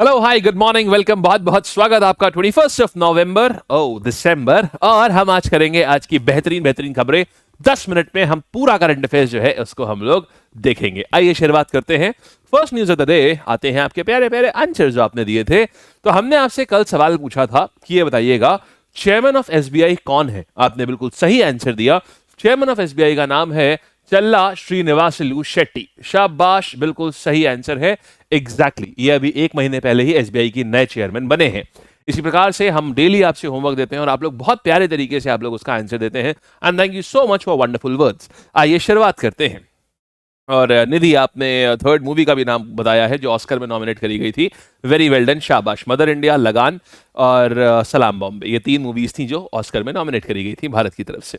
Hello hi good morning welcome बहुत बहुत स्वागत आपका 21 नवंबर दिसंबर। और हम आज करेंगे आज की बेहतरीन बेहतरीन खबरें 10 मिनट में। हम पूरा करंट अफेयर्स जो है उसको हम लोग देखेंगे। आइए शुरुआत करते हैं। First news of the day आते हैं आपके प्यारे प्यारे आंसर जो आपने दिए थे। तो हमने आपसे कल सवाल पूछा था कि ये बताइएगा चेयरमैन ऑफ एसबीआई कौन है। आपने बिल्कुल सही आंसर दिया। चेयरमैन ऑफ एसबीआई का नाम है चल्ला श्रीनिवासलू शेट्टी। शाबाश, बिल्कुल सही आंसर है। एग्जैक्टली ये अभी 1 महीने पहले ही एसबीआई के नए चेयरमैन बने हैं। इसी प्रकार से हम डेली आपसे होमवर्क देते हैं और आप लोग बहुत प्यारे तरीके से आप लोग उसका आंसर देते हैं। And thank you so much for wonderful words. आइए शुरुआत करते हैं। और निधि, आपने थर्ड मूवी का भी नाम बताया है जो ऑस्कर में नॉमिनेट करी गई थी। वेरी वेल डन, शाबाश। मदर इंडिया, लगान और सलाम बॉम्बे, ये 3 मूवीज थी जो ऑस्कर में नॉमिनेट करी गई थी भारत की तरफ से।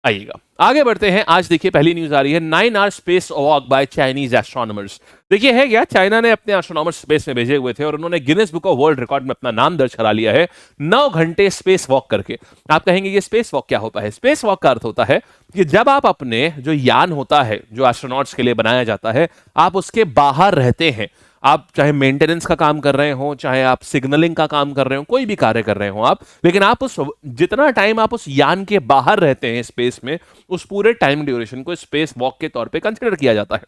आइएगा आगे बढ़ते हैं। आज देखिए पहली न्यूज आ रही है 9 hour space walk by Chinese astronomers. देखिए है क्या, चाइना ने अपने एस्ट्रोनॉमर्स स्पेस में भेजे हुए थे और उन्होंने Guinness book of world record में अपना नाम दर्ज करा लिया है 9 घंटे स्पेस वॉक करके। आप कहेंगे ये स्पेस वॉक क्या होता है? स्पेस वॉक का अर्थ होता है कि जब आप अपने जो यान होता है जो एस्ट्रोनॉट्स के लिए बनाया जाता है, आप उसके बाहर रहते हैं। आप चाहे मेंटेनेंस का काम कर रहे हो, चाहे आप सिग्नलिंग का काम कर रहे हो, कोई भी कार्य कर रहे हो आप, लेकिन आप उस जितना टाइम आप उस यान के बाहर रहते हैं स्पेस में, उस पूरे टाइम ड्यूरेशन को स्पेस वॉक के तौर पे कंसीडर किया जाता है।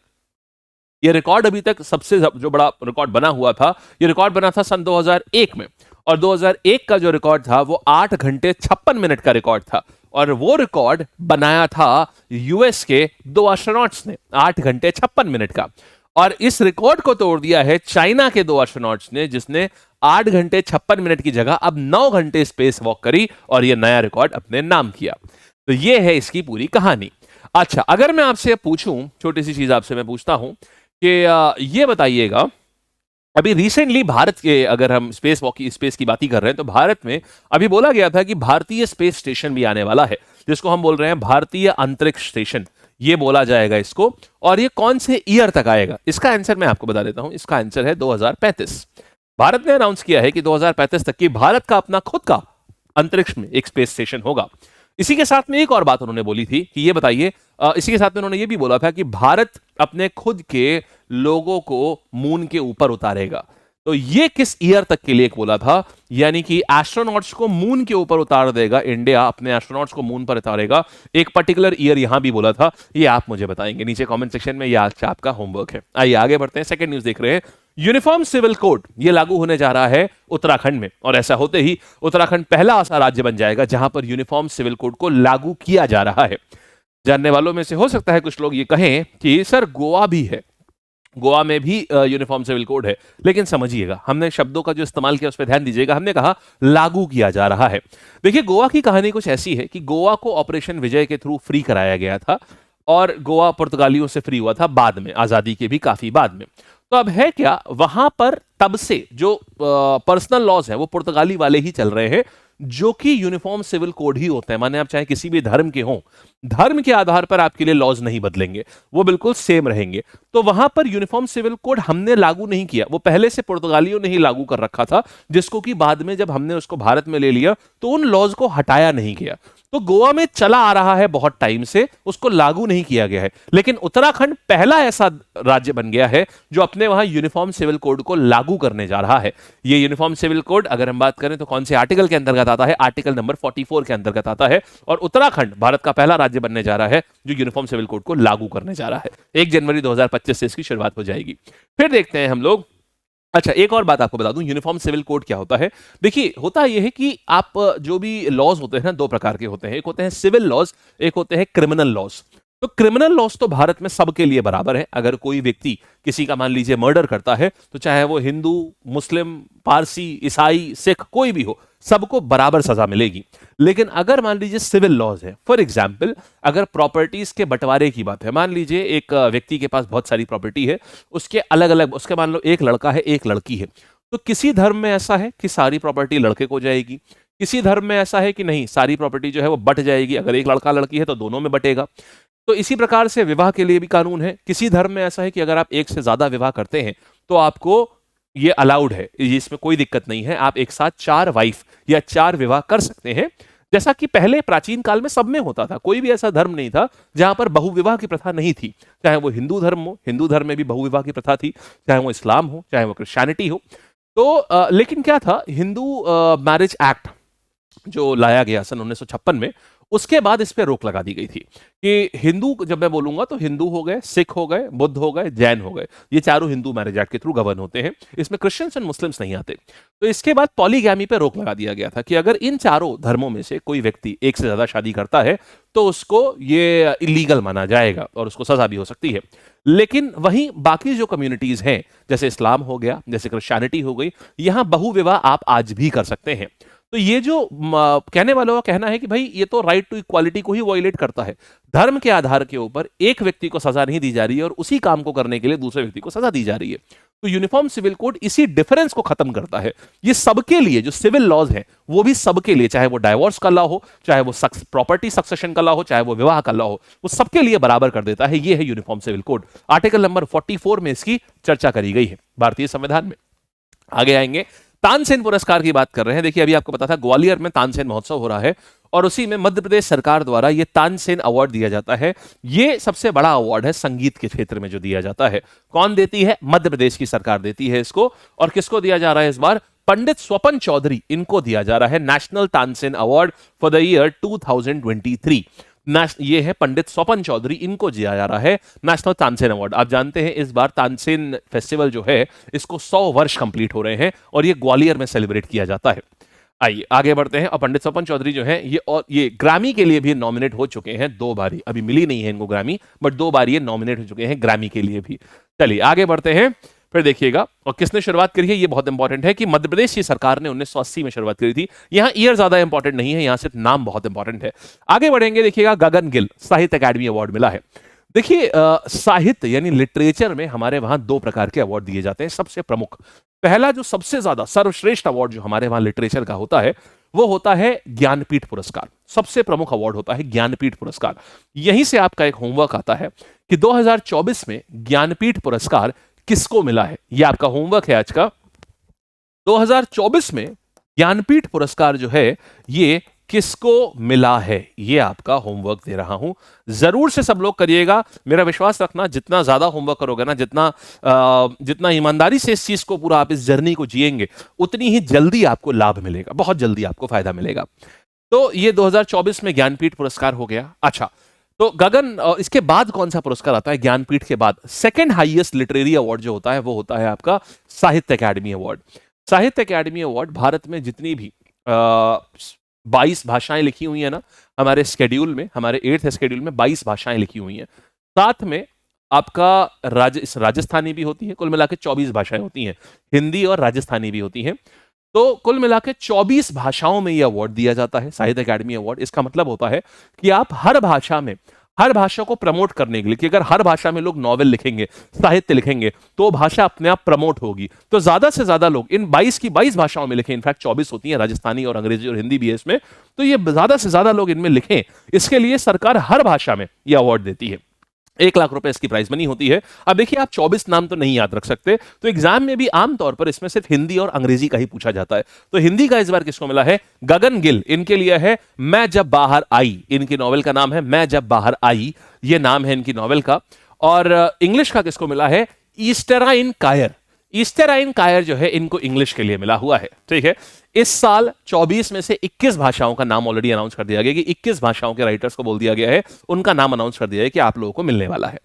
ये रिकॉर्ड अभी तक सबसे जो बड़ा रिकॉर्ड बना हुआ था, ये रिकॉर्ड बना था सन 2001 में। और 2001 का जो रिकॉर्ड था वो 8 घंटे 56 मिनट का रिकॉर्ड था। और वो रिकॉर्ड बनाया था यूएस के 2 एस्ट्रोनॉट्स ने, 8 घंटे 56 मिनट का। और इस रिकॉर्ड को तोड़ दिया है चाइना के 2 एस्ट्रोनॉट्स ने, जिसने 8 घंटे 56 मिनट की जगह अब 9 घंटे स्पेस वॉक करी और ये नया रिकॉर्ड अपने नाम किया। तो ये है इसकी पूरी कहानी। अच्छा, अगर मैं आपसे पूछूं, छोटी सी चीज आपसे मैं पूछता हूं कि ये बताइएगा, अभी रिसेंटली भारत के, अगर हम स्पेस वॉक की स्पेस की बात ही कर रहे हैं, तो भारत में अभी बोला गया था कि भारतीय स्पेस स्टेशन भी आने वाला है, जिसको हम बोल रहे हैं भारतीय अंतरिक्ष स्टेशन, ये बोला जाएगा इसको। और ये कौन से ईयर तक आएगा, इसका आंसर मैं आपको बता देता हूं। इसका आंसर है 2035। भारत ने अनाउंस किया है कि 2035 तक की भारत का अपना खुद का अंतरिक्ष में एक स्पेस स्टेशन होगा। इसी के साथ में एक और बात उन्होंने बोली थी कि ये बताइए, इसी के साथ में उन्होंने ये भी बोला था कि भारत अपने खुद के लोगों को मून के ऊपर उतारेगा। तो ये किस ईयर तक के लिए बोला था? यानी कि एस्ट्रोनॉट्स को मून के ऊपर उतार देगा इंडिया, अपने एस्ट्रोनॉट्स को मून पर उतारेगा। एक पर्टिकुलर ईयर यहां भी बोला था, ये आप मुझे बताएंगे नीचे कमेंट सेक्शन में, ये आज आपका होमवर्क है। आइए आगे बढ़ते हैं। सेकंड न्यूज देख रहे हैं। यूनिफॉर्म सिविल कोड ये लागू होने जा रहा है उत्तराखंड में, और ऐसा होते ही उत्तराखंड पहला ऐसा राज्य बन जाएगा जहां पर यूनिफॉर्म सिविल कोड को लागू किया जा रहा है। जानने वालों में से हो सकता है कुछ लोग ये कहें कि सर गोवा भी है, गोवा में भी यूनिफॉर्म सिविल कोड है, लेकिन समझिएगा, हमने शब्दों का जो इस्तेमाल किया उस पर ध्यान दीजिएगा। हमने कहा लागू किया जा रहा है। देखिए गोवा की कहानी कुछ ऐसी है कि गोवा को ऑपरेशन विजय के थ्रू फ्री कराया गया था और गोवा पुर्तगालियों से फ्री हुआ था बाद में, आजादी के भी काफी बाद में। तो अब है क्या, वहां पर तब से जो पर्सनल लॉज है वो पुर्तगाली वाले ही चल रहे हैं, जो कि यूनिफॉर्म सिविल कोड ही होते हैं। माने आप चाहे किसी भी धर्म के हों, धर्म के आधार पर आपके लिए लॉज नहीं बदलेंगे, वो बिल्कुल सेम रहेंगे। तो वहां पर यूनिफॉर्म सिविल कोड हमने लागू नहीं किया, वो पहले से पुर्तगालियों ने ही लागू कर रखा था, जिसको कि बाद में जब हमने उसको भारत में ले लिया तो उन लॉज को हटाया नहीं गया। तो गोवा में चला आ रहा है बहुत टाइम से, उसको लागू नहीं किया गया है। लेकिन उत्तराखंड पहला ऐसा राज्य बन गया है जो अपने वहां यूनिफॉर्म सिविल कोड को लागू करने जा रहा है। ये यूनिफॉर्म सिविल कोड अगर हम बात करें तो कौन से आर्टिकल के अंतर्गत आता है? आर्टिकल नंबर 44 के अंतर्गत आता है। और उत्तराखंड भारत का पहला राज्य बनने जा रहा है जो यूनिफॉर्म सिविल कोड को लागू करने जा रहा है। 1 जनवरी 2025 से इसकी शुरुआत हो जाएगी। फिर देखते हैं हम लोग। अच्छा, एक और बात आपको बता दूं, यूनिफॉर्म सिविल कोड क्या होता है। देखिए होता यह है कि आप जो भी लॉज होते हैं ना, 2 प्रकार के होते हैं। एक होते हैं सिविल लॉज, एक होते हैं क्रिमिनल लॉज। तो क्रिमिनल लॉज तो भारत में सबके लिए बराबर है। अगर कोई व्यक्ति किसी का मान लीजिए मर्डर करता है, तो चाहे वो हिंदू, मुस्लिम, पारसी, ईसाई, सिख कोई भी हो, सबको बराबर सजा मिलेगी। लेकिन अगर मान लीजिए सिविल लॉज है, फॉर एग्जाम्पल अगर प्रॉपर्टीज के बंटवारे की बात है, मान लीजिए एक व्यक्ति के पास बहुत सारी प्रॉपर्टी है, उसके अलग अलग, उसके मान लो एक लड़का है एक लड़की है, तो किसी धर्म में ऐसा है कि सारी प्रॉपर्टी लड़के को जाएगी, किसी धर्म में ऐसा है कि नहीं, सारी प्रॉपर्टी जो है वो बट जाएगी। अगर एक लड़का लड़की है तो दोनों में बटेगा। तो इसी प्रकार से विवाह के लिए भी कानून है। किसी धर्म में ऐसा है कि अगर आप एक से ज्यादा विवाह करते हैं तो आपको ये अलाउड है, इसमें कोई दिक्कत नहीं है, आप एक साथ 4 वाइफ या 4 विवाह कर सकते हैं। जैसा कि पहले प्राचीन काल में सब में होता था, कोई भी ऐसा धर्म नहीं था जहां पर बहुविवाह की प्रथा नहीं थी। चाहे वो हिंदू धर्म हो, हिंदू धर्म में भी बहुविवाह की प्रथा थी, चाहे वो इस्लाम हो, चाहे वो क्रिश्चियनिटी हो। लेकिन क्या था, हिंदू मैरिज एक्ट जो लाया गया सन 1956 में, उसके बाद इस पे रोक लगा दी गई थी कि हिंदू, जब मैं बोलूंगा तो हिंदू हो गए, सिख हो गए, बुद्ध हो गए, जैन हो गए, ये चारों हिंदू मैरिज एक्ट के थ्रू गवर्न होते हैं, इसमें क्रिश्चियंस एंड मुस्लिम्स नहीं आते। तो इसके बाद पॉलीगैमी पे रोक लगा दिया गया था कि अगर इन चारों धर्मों में से कोई व्यक्ति एक से ज्यादा शादी करता है तो उसको ये इलीगल माना जाएगा और उसको सजा भी हो सकती है। लेकिन वहीं बाकी जो कम्युनिटीज हैं, जैसे इस्लाम हो गया, जैसे क्रिश्चियनिटी हो गई, यहां बहुविवाह आप आज भी कर सकते हैं। तो ये जो कहने वालों का कहना है कि भाई ये तो राइट टू इक्वालिटी को ही वॉयलेट करता है, धर्म के आधार के ऊपर एक व्यक्ति को सजा नहीं दी जा रही है और उसी काम को करने के लिए दूसरे व्यक्ति को सजा दी जा रही है। तो यूनिफॉर्म सिविल कोड इसी डिफरेंस को खत्म करता है। ये सबके लिए जो सिविल लॉज हैं वो भी सबके लिए, चाहे वो डाइवोर्स का लॉ हो, चाहे वो प्रॉपर्टी सक्सेशन का लॉ हो, चाहे वो विवाह का लॉ हो, वो सबके लिए बराबर कर देता है। ये है uniform civil code. Article number 44 में इसकी चर्चा करी गई है भारतीय संविधान में। आगे आएंगे, तानसेन पुरस्कार की बात कर रहे हैं। देखिए अभी आपको पता था ग्वालियर में तानसेन महोत्सव हो रहा है और उसी में मध्य प्रदेश सरकार द्वारा ये तानसेन अवार्ड दिया जाता है। ये सबसे बड़ा अवार्ड है संगीत के क्षेत्र में जो दिया जाता है। कौन देती है? मध्य प्रदेश की सरकार देती है इसको। और किसको दिया जा रहा है इस बार? पंडित स्वपन चौधरी, इनको दिया जा रहा है national Tansen award for the year 2023। ये है पंडित स्वपन चौधरी, इनको दिया जा रहा है नेशनल तानसेन अवार्ड। आप जानते हैं इस बार तानसेन फेस्टिवल जो है इसको 100 वर्ष कंप्लीट हो रहे हैं और ये ग्वालियर में सेलिब्रेट किया जाता है। आइए आगे बढ़ते हैं। और पंडित स्वपन चौधरी जो है ये ग्रामी के लिए भी नॉमिनेट हो चुके हैं 2 बारी। अभी मिली नहीं है इनको ग्रामी, बट 2 बार ये नॉमिनेट हो चुके हैं ग्रामी के लिए भी। चलिए आगे बढ़ते हैं। फिर देखिएगा, और किसने शुरुआत करी है ये बहुत इंपॉर्टेंट है कि मध्य प्रदेश की सरकार ने 1980 में शुरुआत करी थी। यहां ईयर ज्यादा इंपॉर्टेंट नहीं है, यहां सिर्फ नाम बहुत इंपॉर्टेंट है। आगे बढ़ेंगे, देखिएगा गगन गिल साहित्य अकादमी अवार्ड मिला है। देखिए साहित्य यानी लिटरेचर में हमारे वहां 2 प्रकार के अवार्ड दिए जाते हैं सबसे प्रमुख। पहला जो सबसे ज्यादा सर्वश्रेष्ठ अवार्ड जो हमारे वहां लिटरेचर का होता है वो होता है ज्ञानपीठ पुरस्कार। सबसे प्रमुख अवार्ड होता है ज्ञानपीठ पुरस्कार। यहीं से आपका एक होमवर्क आता है कि 2024 में ज्ञानपीठ पुरस्कार किसको मिला है। यह आपका होमवर्क है आज का। 2024 में ज्ञानपीठ पुरस्कार जो है ये किसको मिला है, ये आपका होमवर्क दे रहा हूं। जरूर से सब लोग करिएगा। मेरा विश्वास रखना, जितना ज्यादा होमवर्क करोगे ना, जितना ईमानदारी से इस चीज को पूरा आप इस जर्नी को जिएंगे, उतनी ही जल्दी आपको लाभ मिलेगा, बहुत जल्दी आपको फायदा मिलेगा। तो ये 2024 में ज्ञानपीठ पुरस्कार हो गया। अच्छा, तो गगन, इसके बाद कौन सा पुरस्कार आता है ज्ञानपीठ के बाद? सेकंड हाईएस्ट लिटरेरी अवार्ड जो होता है वो होता है आपका साहित्य अकादमी अवार्ड। साहित्य अकादमी अवार्ड भारत में जितनी भी 22 भाषाएं लिखी हुई है ना, हमारे स्केड्यूल में, हमारे 8th स्केड्यूल में 22 भाषाएं लिखी हुई हैं। साथ में आपका राजस्थानी भी होती है। कुल मिला के 24 भाषाएं होती हैं, हिंदी और राजस्थानी भी होती हैं। तो कुल मिला के 24 भाषाओं में यह अवार्ड दिया जाता है, साहित्य अकादमी अवार्ड। इसका मतलब होता है कि आप हर भाषा में, हर भाषा को प्रमोट करने के लिए, कि अगर हर भाषा में लोग नॉवेल लिखेंगे, साहित्य लिखेंगे, तो भाषा अपने आप प्रमोट होगी। तो ज्यादा से ज्यादा लोग इन 22 की 22 भाषाओं में लिखें। इनफैक्ट 24 होती हैं, राजस्थानी और अंग्रेजी और हिंदी भी है इसमें। तो ये ज्यादा से ज्यादा लोग इनमें लिखें, इसके लिए सरकार हर भाषा में यह अवार्ड देती है। 1 लाख रुपए इसकी प्राइस मनी होती है। अब देखिए, आप 24 नाम तो नहीं याद रख सकते, तो एग्जाम में भी आमतौर पर इसमें सिर्फ हिंदी और अंग्रेजी का ही पूछा जाता है। तो हिंदी का इस बार किसको मिला है? गगन गिल। इनके लिए है मैं जब बाहर आई। इनकी नॉवेल का नाम है मैं जब बाहर आई, ये नाम है इनकी नॉवेल का। और इंग्लिश का किसको मिला है? ईस्टराइन कायर। ईस्टराइन कायर जो है इनको इंग्लिश के लिए मिला हुआ है। ठीक है, इस साल 24 में से 21 भाषाओं का नाम ऑलरेडी अनाउंस कर दिया गया कि 21 भाषाओं के राइटर्स को बोल दिया गया है, उनका नाम अनाउंस कर दिया है कि आप लोगों को मिलने वाला है।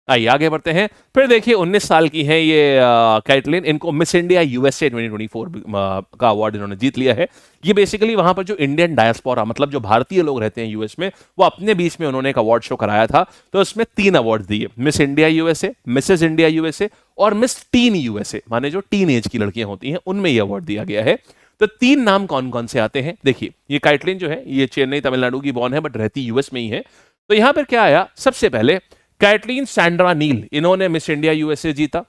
आइए आगे बढ़ते हैं। फिर देखिए 19 साल की हैं ये कैटलिन। इनको मिस इंडिया यूएसए 2024 का अवार्ड इन्होंने जीत लिया है। ये बेसिकली वहां पर जो इंडियन डायस्पोरा, मतलब जो भारतीय लोग रहते हैं यूएस में, वो अपने बीच में उन्होंने एक अवार्ड शो कराया था। तो उसमें 3 अवार्ड दिए, Miss India USA, Mrs India USA और मिस टीन यूएसए, माने जो टीन एज की लड़कियां होती हैं, उनमें यह अवार्ड दिया गया है। तो 3 नाम कौन कौन से आते हैं? देखिए, ये कैटलिन जो है ये चेन्नई तमिलनाडु की बॉर्न है, बट रहती यूएस में ही है। तो यहां पर क्या आया? सबसे पहले कैटलिन सैंड्रा नील, इन्होंने मिस इंडिया यूएसए जीता।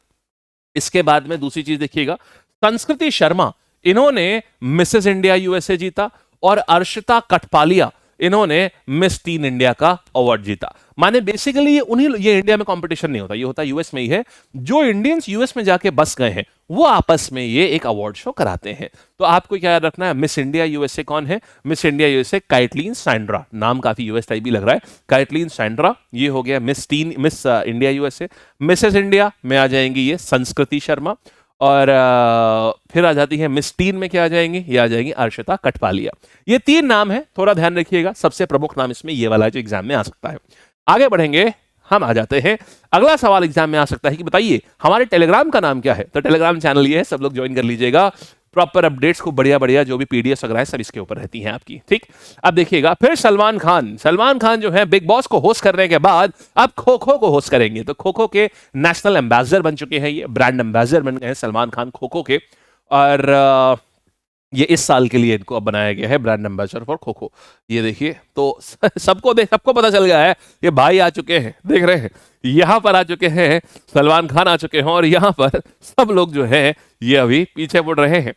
इसके बाद में दूसरी चीज देखिएगा, संस्कृति शर्मा, इन्होंने मिसेस इंडिया यूएसए जीता। और अर्शिता कठपालिया, इन्होंने मिस टीन इंडिया का अवार्ड जीता। माने बेसिकली ये इंडिया में कंपटीशन नहीं होता, ये होता यूएस में ही है। जो इंडियंस यूएस में जाके बस गए हैं वो आपस में ये एक अवार्ड शो कराते हैं। तो आपको क्या याद रखना है? मिस इंडिया यूएसए कौन है? Miss India USA Caitlin Sandra. नाम काफी यूएस टाइप भी लग रहा है, कैटलिन सैंड्रा। ये हो गया miss India USA. Mrs India में आ जाएंगी ये संस्कृति शर्मा। और फिर आ जाती है मिस टीन में, क्या आ जाएंगी, ये आ जाएंगी अर्शिता कटपालिया। ये 3 नाम है, थोड़ा ध्यान रखिएगा, सबसे प्रमुख नाम इसमें ये वाला जो एग्जाम में आ सकता है। आगे बढ़ेंगे, हम आ जाते हैं अगला सवाल एग्जाम में आ सकता है कि बताइए हमारे टेलीग्राम का नाम क्या है। तो टेलीग्राम चैनल ये है, सब लोग ज्वाइन कर लीजिएगा, प्रॉपर अपडेट्स को बढ़िया बढ़िया जो भी पीडीएफ वगैरह है सब इसके ऊपर रहती हैं आपकी, ठीक। अब देखिएगा, फिर सलमान खान जो है बिग बॉस को होस्ट करने के बाद अब खो खो को होस्ट करेंगे। तो खो खो के नेशनल एम्बेसडर बन चुके हैं, ये ब्रांड एम्बेसडर बन गए हैं सलमान खान खो खो के। और ये इस साल के लिए इनको अब बनाया गया है brand ambassador for kho kho. ये देखिए, तो सबको पता चल गया है, ये भाई आ चुके हैं, देख रहे हैं, यहां पर आ चुके हैं, सलमान खान आ चुके हैं, और यहां पर सब लोग जो है ये अभी पीछे मुड़ रहे हैं।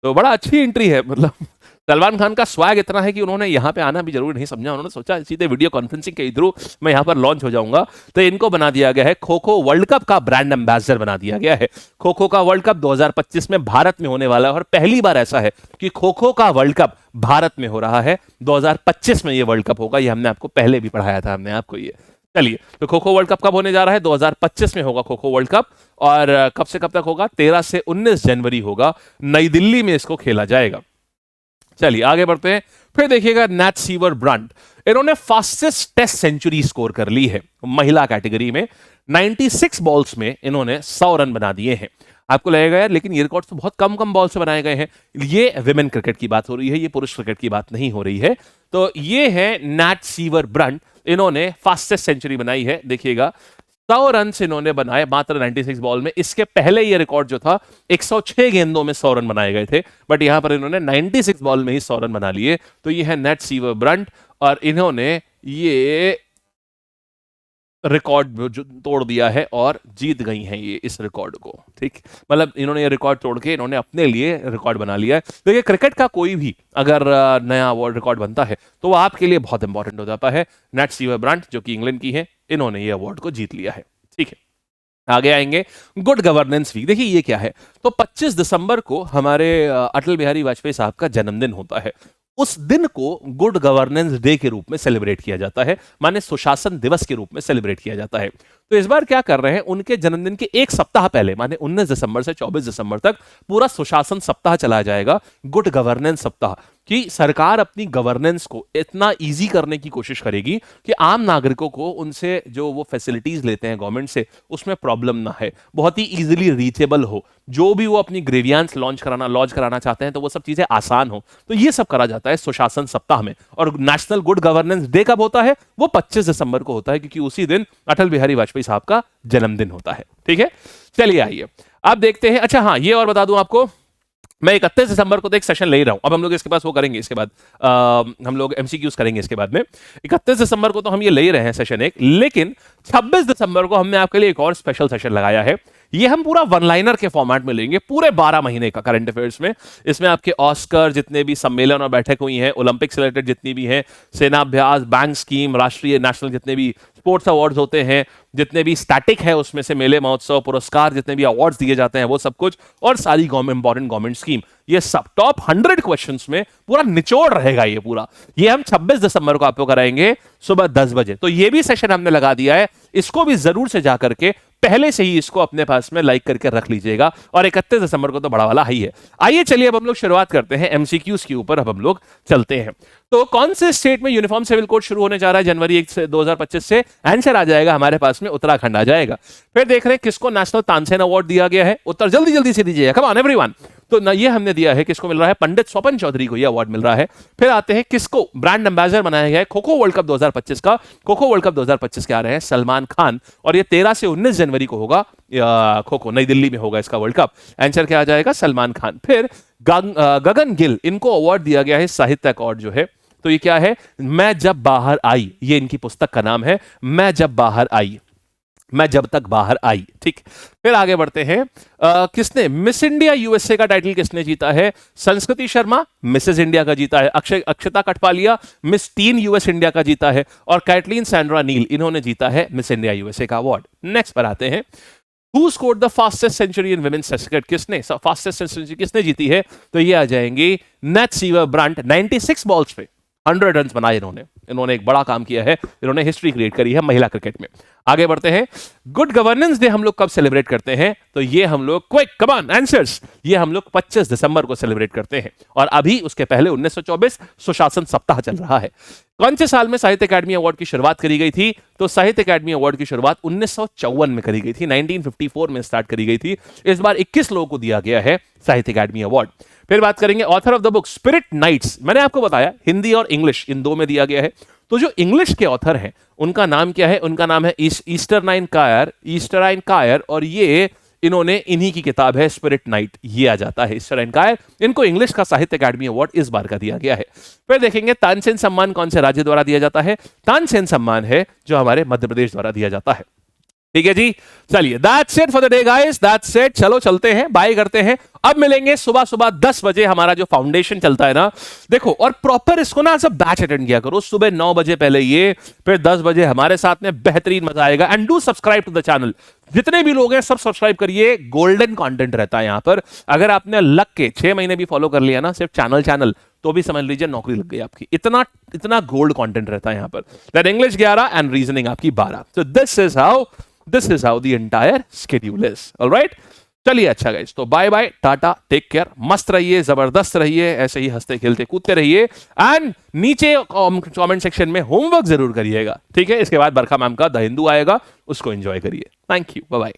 तो बड़ा अच्छी एंट्री है, मतलब सलमान खान का स्वैग इतना है कि उन्होंने यहाँ पे आना भी जरूरी नहीं समझा, उन्होंने सोचा सीधे वीडियो कॉन्फ्रेंसिंग के थ्रू मैं यहाँ पर लॉन्च हो जाऊंगा। तो इनको बना दिया गया है खो खो वर्ल्ड कप का ब्रांड एम्बेसडर बना दिया गया है। खो खो का वर्ल्ड कप 2025 में भारत में होने वाला है, और पहली बार ऐसा है कि खो खो का वर्ल्ड कप भारत में हो रहा है। 2025 में ये वर्ल्ड कप होगा, ये हमने आपको पहले भी पढ़ाया था हमने आपको ये। चलिए, तो खो खो वर्ल्ड कप कब होने जा रहा है, 2025 में होगा खो खो वर्ल्ड कप। और कब से कब तक होगा, 13 से 19 जनवरी होगा, नई दिल्ली में इसको खेला जाएगा। चलिए आगे बढ़ते हैं, फिर देखिएगा नैट सीवर ब्रंट, इन्होंने फास्टेस्ट टेस्ट सेंचुरी स्कोर कर ली है महिला कैटेगरी में। 96 बॉल्स में इन्होंने 100 रन बना दिए हैं। आपको लगेगा यार लेकिन ये रिकॉर्ड तो बहुत कम कम बॉल से बनाए गए हैं, ये विमेन क्रिकेट की बात हो रही है, ये पुरुष क्रिकेट की बात नहीं हो रही है। तो ये है नैट सीवर ब्रंट, इन्होंने फास्टेस्ट सेंचुरी बनाई है। देखिएगा 100 रन इन्होंने बनाए मात्र 96 बॉल में। इसके पहले ये रिकॉर्ड जो था 106 गेंदों में 100 रन बनाए गए थे, बट यहां पर इन्होंने 96 बॉल में ही 100 रन बना लिए। तो ये है नैट सीवर ब्रंट, और इन्होंने ये रिकॉर्ड तोड़ दिया है और जीत गई हैं ये इस रिकॉर्ड को, ठीक। मतलब इन्होंने ये रिकॉर्ड तोड़ के इन्होंने अपने लिए रिकॉर्ड बना लिया है। देखिए क्रिकेट का कोई भी अगर नया वर्ल्ड रिकॉर्ड बनता है तो वो आपके लिए बहुत इंपॉर्टेंट हो जाता है। नैट सीवर ब्रंट जो कि इंग्लैंड की है, इन्होंने ये अवार्ड को जीत लिया है, ठीक है। आगे आएंगे, गुड गवर्नेंस वीक। देखिए ये क्या है, तो 25 दिसंबर को हमारे अटल बिहारी वाजपेयी साहब का जन्मदिन होता है। उस दिन को गुड गवर्नेंस डे के रूप में सेलिब्रेट किया जाता है, माने सुशासन दिवस के रूप में सेलिब्रेट किया जाता है। तो इस बार क्या कर रहे हैं, उनके जन्मदिन के एक सप्ताह पहले माने 19 दिसंबर से 24 दिसंबर तक पूरा सुशासन सप्ताह चला जाएगा, गुड गवर्नेंस सप्ताह, कि सरकार अपनी गवर्नेंस को इतना इजी करने की कोशिश करेगी कि आम नागरिकों को उनसे जो वो फैसिलिटीज लेते हैं गवर्नमेंट से उसमें प्रॉब्लम ना है, बहुत ही इजीली रीचेबल हो, जो भी वो अपनी ग्रेवियांस लॉन्च कराना चाहते हैं तो वो सब चीजें आसान हो। तो ये सब करा जाता है सुशासन सप्ताह में। और नेशनल गुड गवर्नेंस डे कब होता है, वो 25 दिसंबर को होता है, क्योंकि उसी दिन अटल बिहारी वाजपेयी साहब का जन्मदिन होता है, ठीक है। चलिए आइए अब देखते हैं। अच्छा हाँ, ये और बता दूं आपको, मैं 31 दिसंबर को तो एक सेशन ले रहा हूं। अब हम लोग इसके पास वो करेंगे, इसके बाद हम लोग एमसीक्यूज करेंगे इसके बाद में। 31 दिसंबर को तो हम ये ले ही रहे हैं सेशन एक, लेकिन 26 दिसंबर को हमने आपके लिए एक और स्पेशल सेशन लगाया है। ये हम पूरा वन लाइनर के फॉर्मेट में लेंगे, पूरे 12 महीने का करंट अफेयर्स में। इसमें आपके ऑस्कर जितने भी सम्मेलन और बैठक हुई हैं, ओलंपिक से रिलेटेड जितनी भी हैं, सेनाभ्यास, बैंक स्कीम, राष्ट्रीय नेशनल जितने भी स्पोर्ट्स अवार्ड्स होते हैं, जितने भी स्टैटिक है उसमें से मेले महोत्सव पुरस्कार, जितने भी अवार्ड्स दिए जाते हैं वो सब कुछ, और सारी इंपॉर्टेंट गवर्नमेंट स्कीम, ये सब टॉप 100 क्वेश्चंस में पूरा निचोड़ रहेगा ये पूरा। ये हम 26 दिसंबर को आपको कराएंगे सुबह 10 बजे। तो ये भी सेशन हमने लगा दिया है, इसको भी जरूर से जाकर के पहले से ही इसको अपने पास में लाइक करके रख लीजिएगा। और 31 दिसंबर को तो बड़ा वाला हाई है। आइए चलिए अब हम लोग शुरुआत करते हैं एमसीक्यूज के ऊपर, अब हम लोग चलते हैं। तो कौन से स्टेट में यूनिफॉर्म सिविल कोड शुरू होने जा रहा है जनवरी 1 से 2025 से? आंसर आ जाएगा हमारे पास में, उत्तराखंड आ जाएगा। फिर देख रहे हैं किसको नेशनल तानसेन अवार्ड दिया गया है, उत्तर जल्दी जल्दी से दीजिएगा, कम ऑन एवरीवन। तो ना ये हमने दिया है, किसको मिल रहा है, पंडित स्वपन चौधरी को ये अवार्ड मिल रहा है। फिर आते हैं किसको ब्रांड एम्बेसडर बनाया गया है खो खो वर्ल्ड कप 2025 का। खो खो वर्ल्ड कप 2025 के आ रहे हैं सलमान खान, और ये 13 से 19 जनवरी को होगा खो खो, नई दिल्ली में होगा इसका वर्ल्ड कप। आंसर क्या आ जाएगा, सलमान खान। फिर गगन गिल, इनको अवार्ड दिया गया है साहित्य अवार्ड जो है। तो ये क्या है, मैं जब बाहर आई, ये इनकी पुस्तक का नाम है, मैं जब बाहर आई, मैं जब तक बाहर आई, ठीक। फिर आगे बढ़ते हैं, किसने मिस इंडिया यूएसए का टाइटल किसने जीता है? संस्कृति शर्मा मिसेस इंडिया का जीता है, अक्षता कटपालिया मिस टीन यूएस इंडिया का जीता है, और कैटलीन सैंड्रा नील इन्होंने जीता है मिस इंडिया यूएसए का अवार्ड। नेक्स्ट पर आते हैं, Who scored the fastest century in women's test cricket? किसने फास्टेस्ट सेंचुरी किसने जीती है? तो ये आ जाएंगी नेट सीवर ब्रंट, 96 बॉल्स पे 100 रन बनाए इन्होंने, इन्होंने एक बड़ा काम किया है, इन्होंने हिस्ट्री क्रिएट करी है महिला क्रिकेट में। आगे बढ़ते हैं। गुड गवर्नेंस डे हम लोग कब सेलिब्रेट करते हैं? तो ये हम लोग क्विक कम ऑन आंसर्स, ये हम लोग 25 दिसंबर को सेलिब्रेट करते हैं। और अभी उसके पहले 1924 सुशासन सप्ताह चल रहा है। कौन से साल में साहित्य अकादमी अवार्ड की शुरुआत करी गई थी? तो साहित्य अकादमी अवार्ड की शुरुआत 1954 में करी गई थी, 1954 में स्टार्ट करी गई थी। इस बार 21 लोगों को दिया गया है साहित्य अकादमी अवार्ड। फिर बात करेंगे author of the book spirit nights, मैंने आपको बताया हिंदी और इंग्लिश इन दो में दिया गया है। तो जो इंग्लिश के ऑथर हैं उनका नाम क्या है? उनका नाम है ईस्टराइन कायर, और ये इन्होंने इन्हीं की किताब है स्पिरिट नाइट, ये आ जाता है ईस्टराइन कायर। इनको इंग्लिश का साहित्य अकादमी अवार्ड इस बार का दिया गया है। फिर देखेंगे तानसेन सम्मान कौन से राज्य द्वारा दिया जाता है? तानसेन सम्मान है जो हमारे मध्य प्रदेश द्वारा दिया जाता है। ठीक है जी, चलिए that's it for the day guys, that's it. चलो चलते हैं, बाय करते हैं। अब मिलेंगे सुबह सुबह 10 बजे, हमारा जो फाउंडेशन चलता है ना, देखो, और प्रॉपर इसको ना सब बैच अटेंड किया करो। सुबह 9 बजे पहले ये, फिर 10 बजे हमारे साथ में, बेहतरीन मजा आएगा। And do subscribe to the channel, जितने भी लोग हैं सब सब्सक्राइब करिए, गोल्डन कंटेंट रहता है यहाँ पर। अगर आपने लग के 6 महीने भी फॉलो कर लिया ना सिर्फ चैनल तो भी समझ लीजिए नौकरी लग गई आपकी। इतना गोल्ड कंटेंट रहता है यहाँ पर। दैट इंग्लिश 11 एंड रीजनिंग आपकी 12। So this is how the entire schedule is. Alright, चलिए अच्छा गाइस, तो bye bye, tata, take care, मस्त रहिए, जबरदस्त रहिए, ऐसे ही हंसते खेलते कूदते रहिए। एंड नीचे कमेंट सेक्शन में होमवर्क जरूर करिएगा, ठीक है? इसके बाद बरखा मैम का द हिंदू आएगा, उसको एंजॉय करिए। Thank you, bye bye.